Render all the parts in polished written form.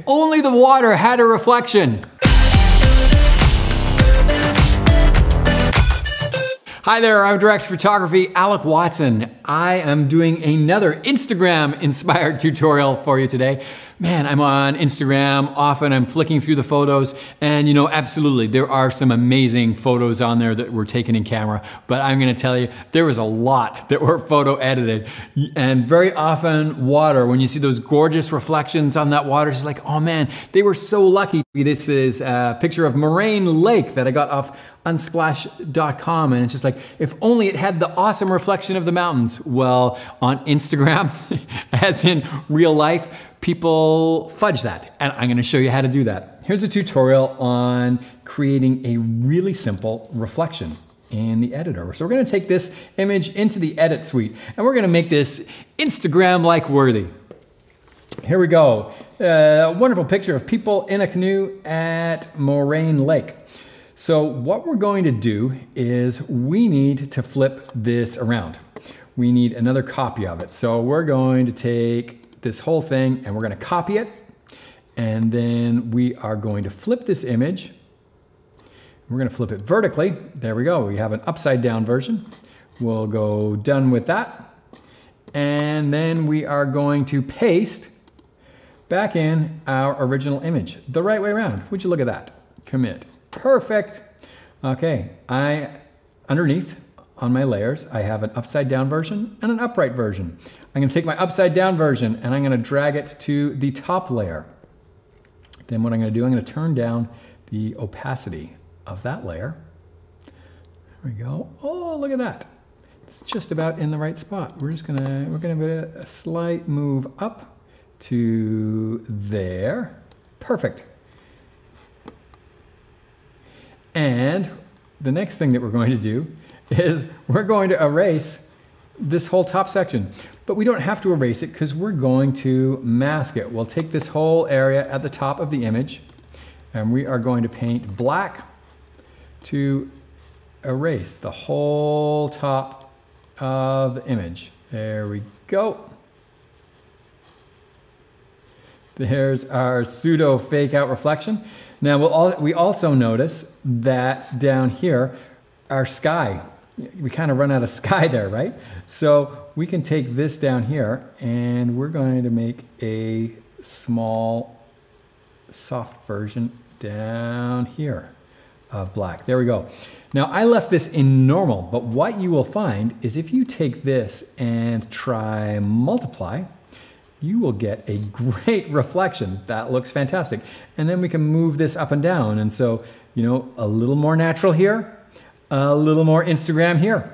only the water had a reflection. Hi there, I'm Director of Photography, Alec Watson. I am doing another Instagram-inspired tutorial for you today. Man, I'm on Instagram often, I'm flicking through the photos, and you know, absolutely, there are some amazing photos on there that were taken in camera, but I'm gonna tell you, there was a lot that were photo edited. And very often, water, when you see those gorgeous reflections on that water, it's like, oh man, they were so lucky. This is a picture of Moraine Lake that I got off unsplash.com, and it's just like, if only it had the awesome reflection of the mountains. Well, on Instagram, as in real life, people fudge that, and I'm gonna show you how to do that. Here's a tutorial on creating a really simple reflection in the editor. So we're gonna take this image into the edit suite, and we're gonna make this Instagram-like worthy. Here we go. A wonderful picture of people in a canoe at Moraine Lake. So what we're going to do is we need to flip this around. We need another copy of it. So we're going to take this whole thing and we're going to copy it. And then we are going to flip this image. We're going to flip it vertically. There we go. We have an upside down version. We'll go done with that. And then we are going to paste back in our original image the right way around. Would you look at that? Commit. Perfect. Okay, underneath on my layers, I have an upside down version and an upright version. I'm gonna take my upside down version and I'm gonna drag it to the top layer. Then what I'm gonna do, I'm gonna turn down the opacity of that layer. There we go. Oh, look at that. It's just about in the right spot. We're gonna do a slight move up to there. Perfect. And the next thing that we're going to do is we're going to erase this whole top section. But we don't have to erase it because we're going to mask it. We'll take this whole area at the top of the image and we are going to paint black to erase the whole top of the image. There we go. There's our pseudo fake out reflection. Now we also notice that down here, our sky, we kind of run out of sky there, right? So we can take this down here and we're going to make a small soft version down here of black. There we go. Now I left this in normal, but what you will find is if you take this and try multiply, you will get a great reflection. That looks fantastic. And then we can move this up and down. And so, you know, a little more natural here, a little more Instagram here.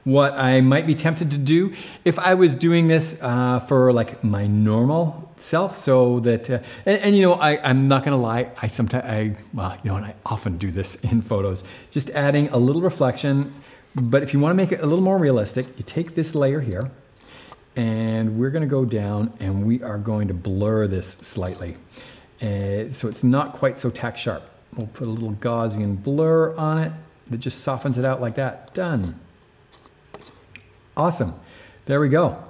What I might be tempted to do if I was doing this for like my normal self, so that, and you know, I'm not gonna lie, well, you know, and I often do this in photos, just adding a little reflection. But if you wanna make it a little more realistic, you take this layer here, and we're gonna go down and we are going to blur this slightly. So it's not quite so tack sharp. We'll put a little Gaussian blur on it that just softens it out like that. Done. Awesome. There we go.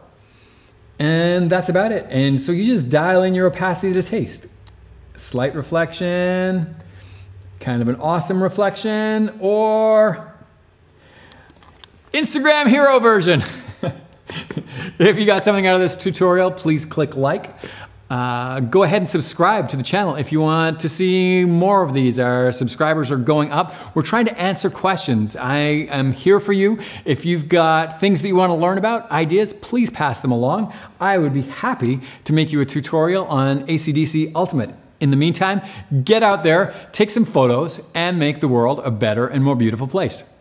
And that's about it. And so you just dial in your opacity to taste. Slight reflection, kind of an awesome reflection, or Instagram hero version. If you got something out of this tutorial, please click like. Go ahead and subscribe to the channel if you want to see more of these. Our subscribers are going up. We're trying to answer questions. I am here for you. If you've got things that you want to learn about, ideas, please pass them along. I would be happy to make you a tutorial on ACDSee Ultimate. In the meantime, get out there, take some photos, and make the world a better and more beautiful place.